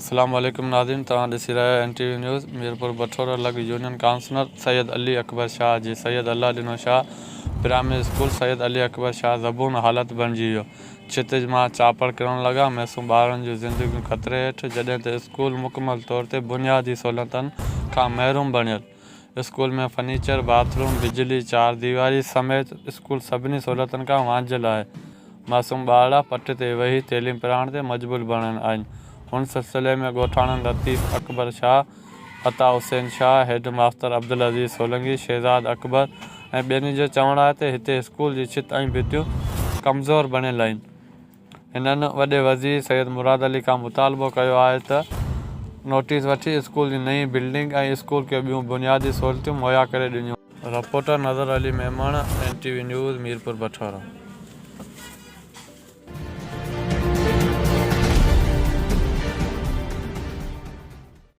अस्सलाम वालेकुम नाज़रीन, तव्हां ॾिसी रहिया आहियो NTV न्यूज़। मीरपुर बठोरो लॻ यूनियन काउंसलर सैयद अली अकबर शाह जी सैयद अल्लाह ॾिनो शाह प्राइमरी स्कूल सैयद अली अकबर शाह ज़बून हालत बणिजी वियो। छितिज मां चापड़ किरण लॻा, मासूम ॿारनि जूं ज़िंदगियूं ख़तरे हेठि, जॾहिं त स्कूल मुकमल तौर ते बुनियादी सहूलियतुनि खां महरूम बणियल। स्कूल में फर्नीचर, बाथरूम, बिजली, चार दीवारी समेत स्कूल सभिनी सहूलियतुनि खां वांझियल आहे। मासूम ॿार पट ते वेही तइलीम पढ़ाइण ते मजबूर बणियल आहिनि। हुन सिलसिले में ॻोठाणनि लतीफ़ अकबर शाह, अता हुसैन शाह, हेड मास्टर अब्दुल अज़ीज़ सोलंकी, शहज़ाद अकबर ऐं ॿियनि जो चवणु आहे त हिते स्कूल जी छित ऐं भितियूं कमज़ोर बणियल आहिनि। हिननि वॾे वज़ीर सैयद मुराद अली खां मुतालबो कयो आहे त नोटिस वठी स्कूल जी नई बिल्डिंग ऐं स्कूल खे ॿियूं बुनियादी सहूलियतूं मुहैया करे ॾिनियूं। Reporter Nazar Ali Memon NTV news Mirpur बठورو।